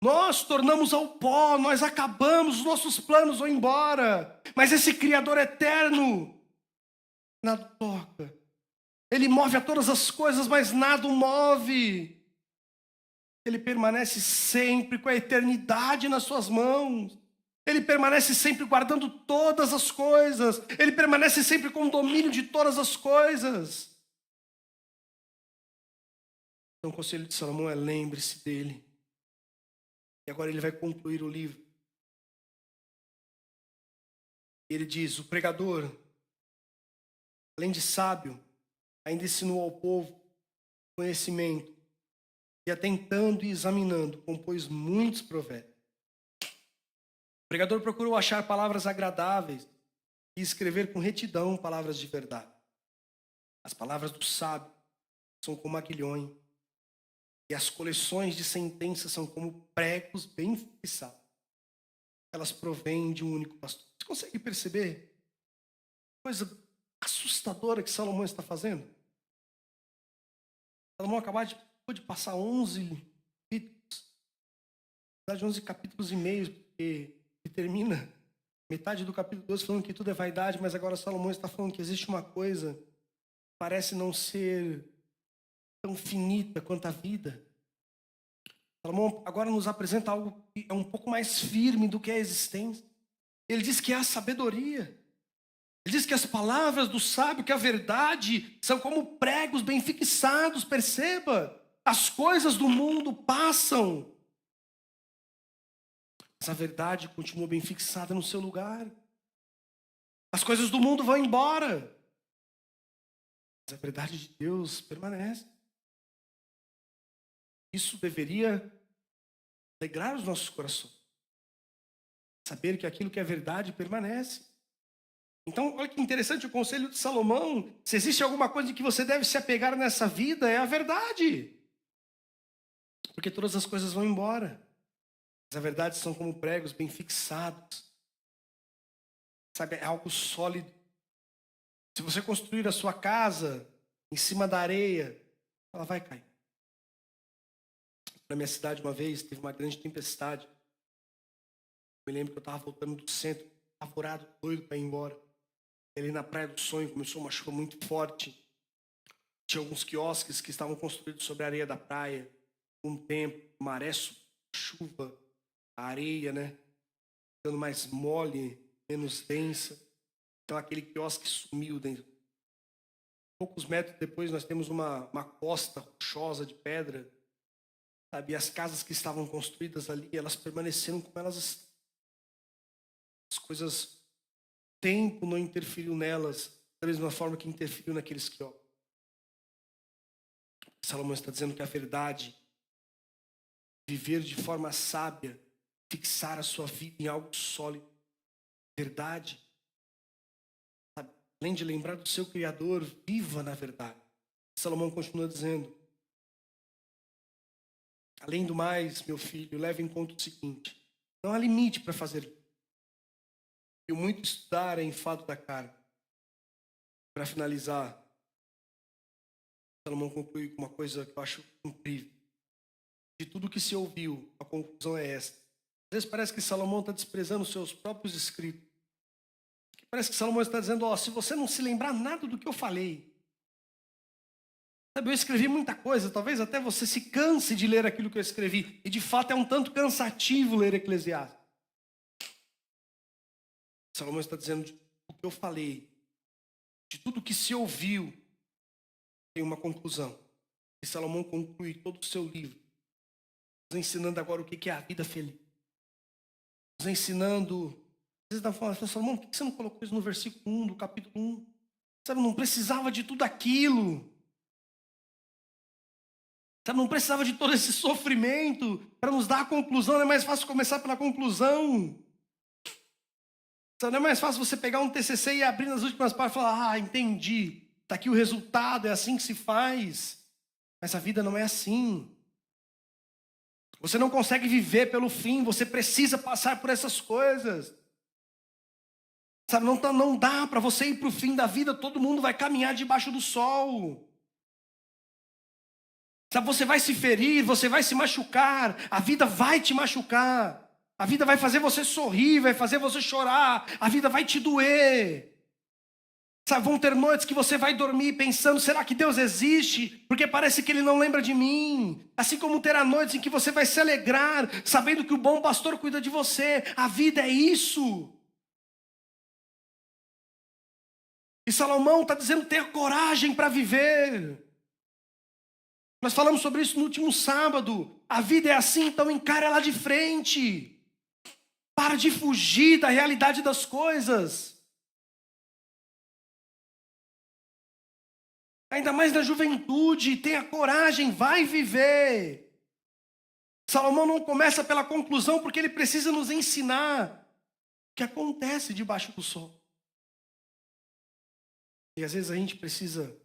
Nós tornamos ao pó, nós acabamos, os nossos planos vão embora. Mas esse Criador eterno, nada toca. Ele move a todas as coisas, mas nada o move. Ele permanece sempre com a eternidade nas suas mãos. Ele permanece sempre guardando todas as coisas. Ele permanece sempre com o domínio de todas as coisas. Então o conselho de Salomão é: lembre-se dele. E agora ele vai concluir o livro. Ele diz: o pregador, além de sábio, ainda ensinou ao povo conhecimento, e atentando e examinando, compôs muitos provérbios. O pregador procurou achar palavras agradáveis e escrever com retidão palavras de verdade. As palavras do sábio são como aguilhões, e as coleções de sentenças são como pregos bem fixados. Elas provêm de um único pastor. Você consegue perceber a coisa assustadora que Salomão está fazendo? Salomão acabou de passar 11 capítulos, na verdade 11 capítulos e meio, porque ele termina metade do capítulo 12 falando que tudo é vaidade, mas agora Salomão está falando que existe uma coisa que parece não ser tão finita quanto a vida. Salomão agora nos apresenta algo que é um pouco mais firme do que a existência. Ele diz que é a sabedoria. Ele diz que as palavras do sábio, que a verdade, são como pregos bem fixados, perceba. As coisas do mundo passam, mas a verdade continua bem fixada no seu lugar. As coisas do mundo vão embora, mas a verdade de Deus permanece. Isso deveria alegrar os nossos corações. Saber que aquilo que é verdade permanece. Então, olha que interessante o conselho de Salomão. Se existe alguma coisa que você deve se apegar nessa vida, é a verdade. Porque todas as coisas vão embora. Mas a verdade são como pregos bem fixados. Sabe, é algo sólido. Se você construir a sua casa em cima da areia, ela vai cair. Na minha cidade, uma vez, teve uma grande tempestade. Eu me lembro que eu estava voltando do centro, apavorado, doido para ir embora. E ali na Praia do Sonho começou uma chuva muito forte. Tinha alguns quiosques que estavam construídos sobre a areia da praia. Com o tempo, maré, chuva, a areia, né? Ficando mais mole, menos densa. Então aquele quiosque sumiu dentro. Poucos metros depois nós temos uma costa rochosa de pedra. Sabe? E as casas que estavam construídas ali, elas permaneceram como elas estão. As coisas, o tempo não interferiu nelas da mesma forma que interferiu naqueles quiosques. Salomão está dizendo que a verdade, viver de forma sábia, fixar a sua vida em algo sólido. Verdade. Sabe? Além de lembrar do seu Criador, viva na verdade. Salomão continua dizendo: além do mais, meu filho, leve em conta o seguinte: não há limite para fazer isso. E o muito estudar é enfado da carne. Para finalizar, Salomão conclui com uma coisa que eu acho incrível. De tudo que se ouviu, a conclusão é esta. Às vezes parece que Salomão está desprezando os seus próprios escritos. Parece que Salomão está dizendo: ó, se você não se lembrar nada do que eu falei, sabe, eu escrevi muita coisa, talvez até você se canse de ler aquilo que eu escrevi. E de fato é um tanto cansativo ler Eclesiastes. Salomão está dizendo: de tudo que eu falei, de tudo que se ouviu, tem uma conclusão. E Salomão conclui todo o seu livro, nos ensinando agora o que é a vida feliz. Nos ensinando, às vezes está falando: Salomão, por que você não colocou isso no versículo 1 do capítulo 1? Sabe, não precisava de tudo aquilo. Sabe, não precisava de todo esse sofrimento para nos dar a conclusão. Não é mais fácil começar pela conclusão. Sabe, não é mais fácil você pegar um TCC e abrir nas últimas páginas e falar: ah, entendi. Está aqui o resultado, é assim que se faz. Mas a vida não é assim. Você não consegue viver pelo fim, você precisa passar por essas coisas. Sabe, não dá para você ir para o fim da vida, todo mundo vai caminhar debaixo do sol. Sabe, você vai se ferir, você vai se machucar, a vida vai te machucar. A vida vai fazer você sorrir, vai fazer você chorar, a vida vai te doer. Sabe, vão ter noites que você vai dormir pensando, será que Deus existe? Porque parece que Ele não lembra de mim. Assim como terá noites em que você vai se alegrar, sabendo que o bom pastor cuida de você. A vida é isso. E Salomão está dizendo, tenha coragem para viver. Nós falamos sobre isso no último sábado. A vida é assim, então encara ela de frente. Para de fugir da realidade das coisas. Ainda mais na juventude, tenha coragem, vai viver. Salomão não começa pela conclusão porque ele precisa nos ensinar o que acontece debaixo do sol. E às vezes a gente precisa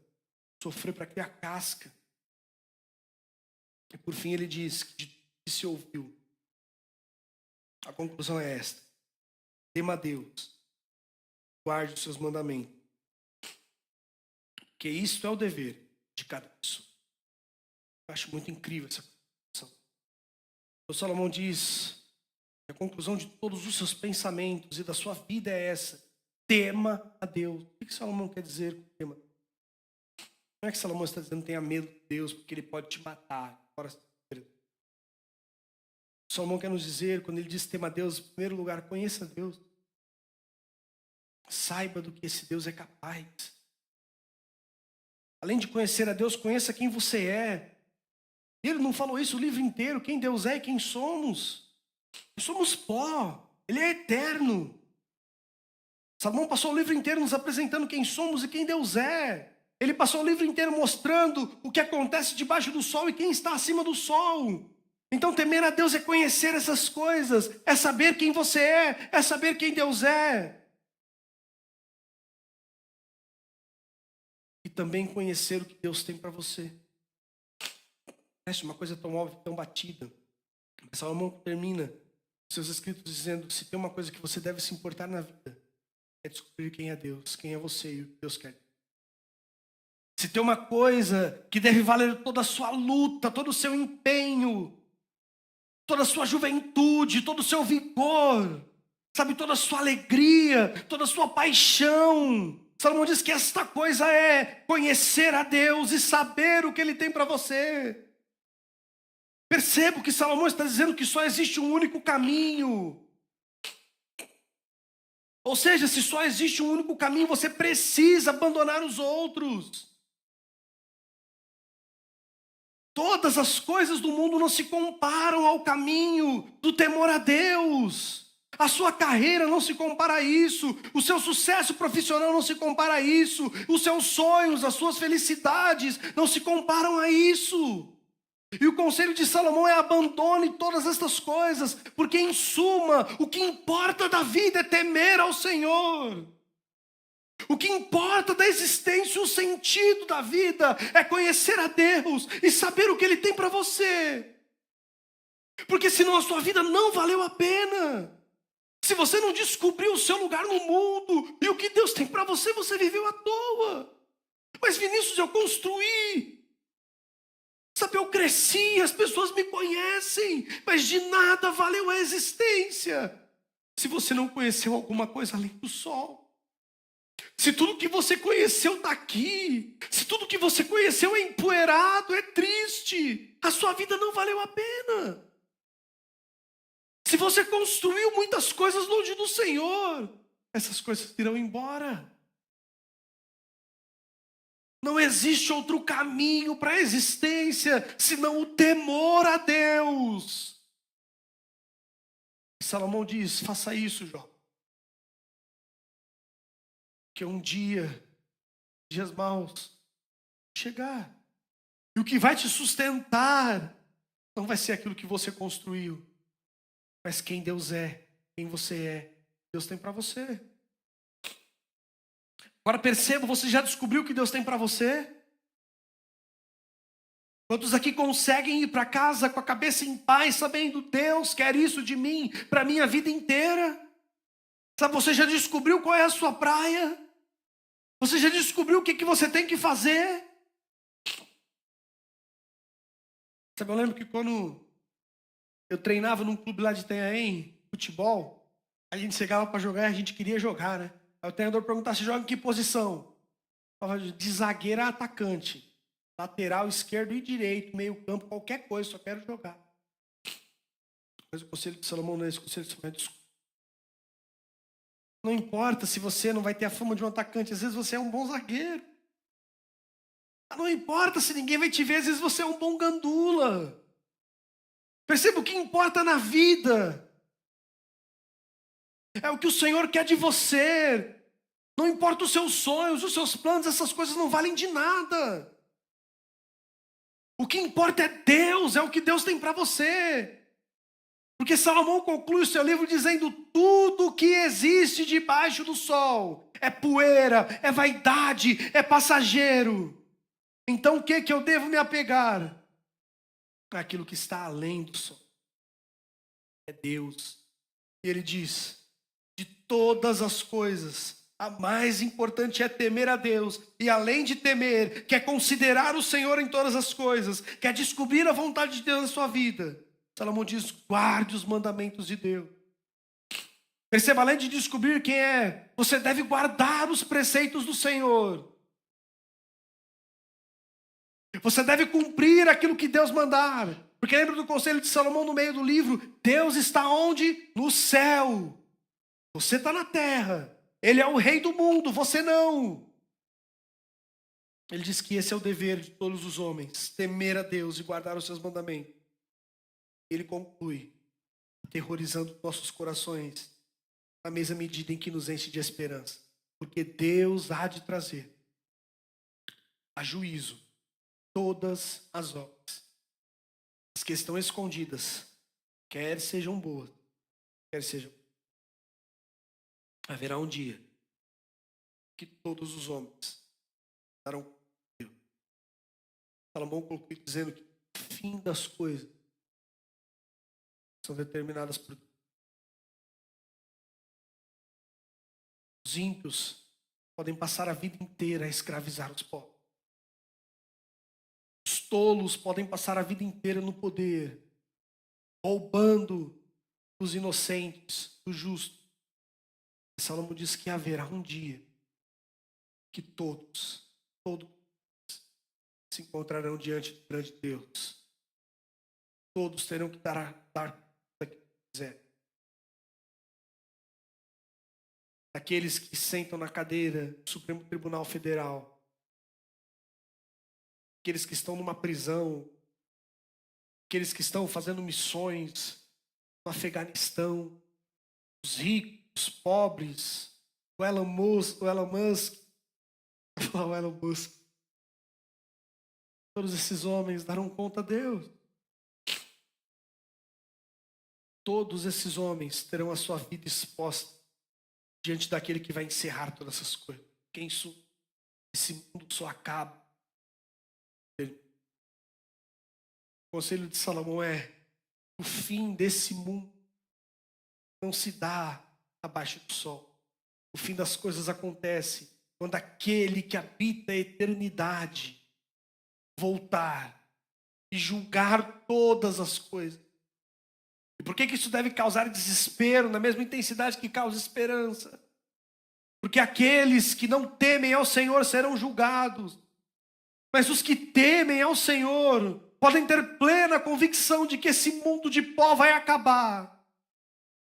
sofrer para criar casca. E por fim ele diz que de tudo que se ouviu, a conclusão é esta: tema a Deus, guarde os seus mandamentos, porque isto é o dever de cada pessoa. Eu acho muito incrível essa conclusão. O Salomão diz que a conclusão de todos os seus pensamentos e da sua vida é essa: tema a Deus. O que Salomão quer dizer com tema? Não é que Salomão está dizendo tenha medo de Deus porque ele pode te matar. Salomão quer nos dizer, quando ele diz tema a Deus, em primeiro lugar, conheça Deus. Saiba do que esse Deus é capaz. Além de conhecer a Deus, conheça quem você é. Ele não falou isso o livro inteiro, quem Deus é e quem somos. Nós somos pó, Ele é eterno. Salomão passou o livro inteiro nos apresentando quem somos e quem Deus é. Ele passou o livro inteiro mostrando o que acontece debaixo do sol e quem está acima do sol. Então temer a Deus é conhecer essas coisas, é saber quem você é saber quem Deus é. E também conhecer o que Deus tem para você. Parece uma coisa tão óbvia, tão batida. Mas Salomão termina seus escritos dizendo que se tem uma coisa que você deve se importar na vida, é descobrir quem é Deus, quem é você e o que Deus quer. Se tem uma coisa que deve valer toda a sua luta, todo o seu empenho, toda a sua juventude, todo o seu vigor, sabe, toda a sua alegria, toda a sua paixão. Salomão diz que esta coisa é conhecer a Deus e saber o que Ele tem para você. Percebo que Salomão está dizendo que só existe um único caminho. Ou seja, se só existe um único caminho, você precisa abandonar os outros. Todas as coisas do mundo não se comparam ao caminho do temor a Deus. A sua carreira não se compara a isso. O seu sucesso profissional não se compara a isso. Os seus sonhos, as suas felicidades não se comparam a isso. E o conselho de Salomão é: abandone todas estas coisas, porque em suma, o que importa da vida é temer ao Senhor. O que importa da existência, o sentido da vida é conhecer a Deus e saber o que Ele tem para você. Porque senão a sua vida não valeu a pena. Se você não descobriu o seu lugar no mundo e o que Deus tem para você, você viveu à toa. Mas Vinícius, eu construí. Sabe, eu cresci, as pessoas me conhecem, mas de nada valeu a existência se você não conheceu alguma coisa além do sol. Se tudo que você conheceu está aqui, se tudo que você conheceu é empoeirado, é triste, a sua vida não valeu a pena. Se você construiu muitas coisas longe do Senhor, essas coisas irão embora. Não existe outro caminho para a existência senão o temor a Deus. Salomão diz: faça isso, Jó. Que um dia, dias maus, chegar. E o que vai te sustentar não vai ser aquilo que você construiu, mas quem Deus é, quem você é, Deus tem para você. Agora perceba, você já descobriu o que Deus tem para você? Quantos aqui conseguem ir para casa com a cabeça em paz, sabendo Deus quer isso de mim para a minha vida inteira? Sabe, você já descobriu qual é a sua praia? Você já descobriu o que você tem que fazer? Sabe, eu lembro que quando eu treinava num clube lá de Itanhaém, futebol, a gente chegava para jogar e a gente queria jogar, né? Aí o treinador perguntava: você joga em que posição? De zagueiro a atacante. Lateral, esquerdo e direito, meio campo, qualquer coisa, só quero jogar. Mas o conselho de Salomão não é esse, o conselho de Salomão é desculpa. Não importa se você não vai ter a fama de um atacante, às vezes você é um bom zagueiro. Não importa se ninguém vai te ver, às vezes você é um bom gandula. Perceba o que importa na vida. É o que o Senhor quer de você. Não importa os seus sonhos, os seus planos, essas coisas não valem de nada. O que importa é Deus, é o que Deus tem para você. Porque Salomão conclui o seu livro dizendo: tudo que existe debaixo do sol é poeira, é vaidade, é passageiro. Então o que eu devo me apegar? Aquilo que está além do sol. É Deus. E ele diz: de todas as coisas, a mais importante é temer a Deus. E além de temer, quer considerar o Senhor em todas as coisas, quer descobrir a vontade de Deus na sua vida. Salomão diz: guarde os mandamentos de Deus. Perceba, além de descobrir quem é, você deve guardar os preceitos do Senhor. Você deve cumprir aquilo que Deus mandar. Porque lembra do conselho de Salomão no meio do livro? Deus está onde? No céu. Você está na terra. Ele é o rei do mundo, você não. Ele diz que esse é o dever de todos os homens: temer a Deus e guardar os seus mandamentos. Ele conclui, aterrorizando nossos corações, na mesma medida em que nos enche de esperança. Porque Deus há de trazer a juízo todas as obras. As que estão escondidas, quer sejam boas, quer sejam. Haverá um dia que todos os homens darão conta de Deus. Salomão conclui dizendo que o fim das coisas são determinadas por Deus. Os ímpios podem passar a vida inteira a escravizar os pobres. Os tolos podem passar a vida inteira no poder, roubando dos inocentes, dos justos. Salomão diz que haverá um dia que todos se encontrarão diante do grande Deus. Todos terão que dar o que quiser. Aqueles que sentam na cadeira do Supremo Tribunal Federal, aqueles que estão numa prisão, aqueles que estão fazendo missões no Afeganistão, os ricos, os pobres, o Elon Musk, todos esses homens darão conta a Deus. Todos esses homens terão a sua vida exposta diante daquele que vai encerrar todas essas coisas. Esse mundo só acaba. O conselho de Salomão é: o fim desse mundo não se dá abaixo do sol. O fim das coisas acontece quando aquele que habita a eternidade voltar e julgar todas as coisas. E por que isso deve causar desespero na mesma intensidade que causa esperança? Porque aqueles que não temem ao Senhor serão julgados. Mas os que temem ao Senhor podem ter plena convicção de que esse mundo de pó vai acabar.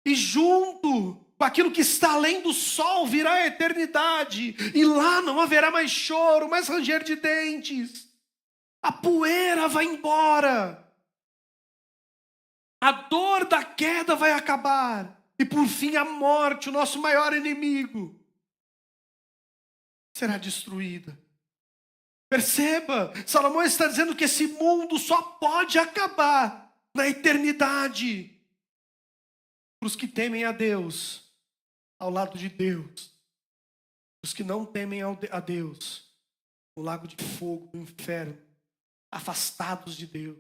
E junto com aquilo que está além do sol virá a eternidade. E lá não haverá mais choro, mais ranger de dentes. A poeira vai embora. A dor da queda vai acabar. E por fim a morte, o nosso maior inimigo, será destruída. Perceba, Salomão está dizendo que esse mundo só pode acabar na eternidade. Para os que temem a Deus, ao lado de Deus. Os que não temem a Deus, no lago de fogo, no inferno, afastados de Deus.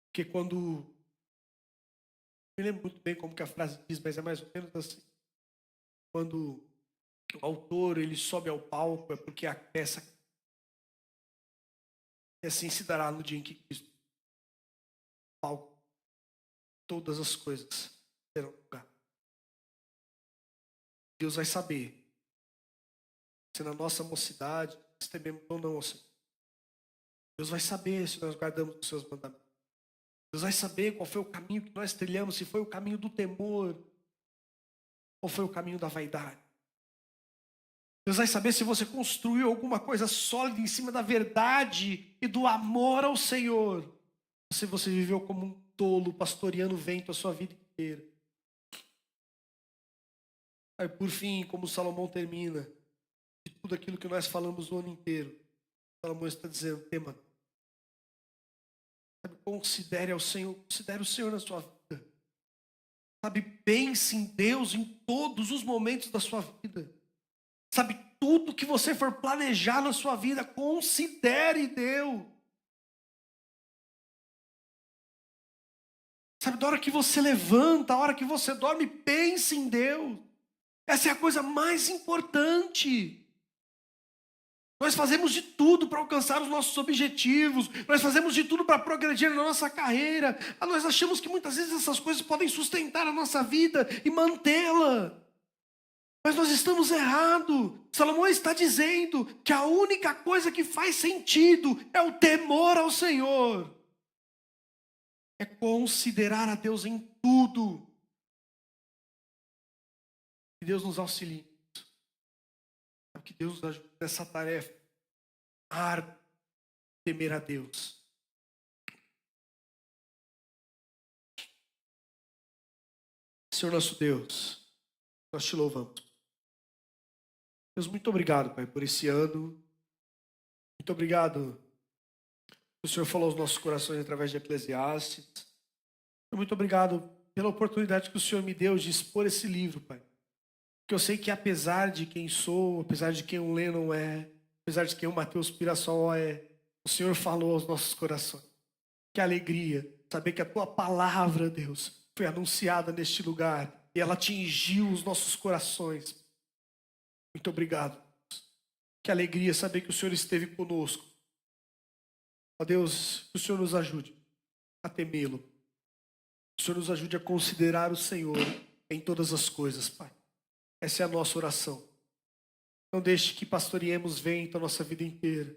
Porque quando... me lembro muito bem como que a frase diz, mas é mais ou menos assim. Quando o autor ele sobe ao palco, é porque a peça... E assim se dará no dia em que Cristo... o palco, todas as coisas terão lugar. Deus vai saber se na nossa mocidade nós tememos ou não ao Senhor. Deus vai saber se nós guardamos os seus mandamentos. Deus vai saber qual foi o caminho que nós trilhamos, se foi o caminho do temor ou foi o caminho da vaidade. Deus vai saber se você construiu alguma coisa sólida em cima da verdade e do amor ao Senhor. Se você viveu como um tolo, pastoreando o vento a sua vida inteira. Aí, por fim, como Salomão termina, de tudo aquilo que nós falamos o ano inteiro, Salomão está dizendo, tema. Sabe, considere o Senhor na sua vida. Sabe, pense em Deus em todos os momentos da sua vida. Sabe, tudo que você for planejar na sua vida, considere Deus. Sabe, da hora que você levanta, a hora que você dorme, pense em Deus. Essa é a coisa mais importante. Nós fazemos de tudo para alcançar os nossos objetivos. Nós fazemos de tudo para progredir na nossa carreira. Nós achamos que muitas vezes essas coisas podem sustentar a nossa vida e mantê-la. Mas nós estamos errados. Salomão está dizendo que a única coisa que faz sentido é o temor ao Senhor. É considerar a Deus em tudo. Que Deus nos auxilie. Que Deus nos ajude nessa tarefa. Temer a Deus. Senhor nosso Deus, nós te louvamos. Deus, muito obrigado, Pai, por esse ano. Muito obrigado. O Senhor falou aos nossos corações através de Eclesiastes. Muito obrigado pela oportunidade que o Senhor me deu de expor esse livro, Pai. Porque eu sei que apesar de quem sou, apesar de quem o Lennon é, apesar de quem o Mateus Pirassol é, o Senhor falou aos nossos corações. Que alegria saber que a Tua palavra, Deus, foi anunciada neste lugar e ela atingiu os nossos corações. Muito obrigado. Que alegria saber que o Senhor esteve conosco. Ó Deus, que o Senhor nos ajude a temê-lo. Que o Senhor nos ajude a considerar o Senhor em todas as coisas, Pai. Essa é a nossa oração. Não deixe que pastoreemos vento a nossa vida inteira.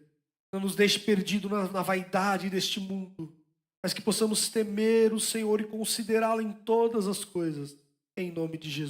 Não nos deixe perdido na vaidade deste mundo. Mas que possamos temer o Senhor e considerá-lo em todas as coisas. Em nome de Jesus.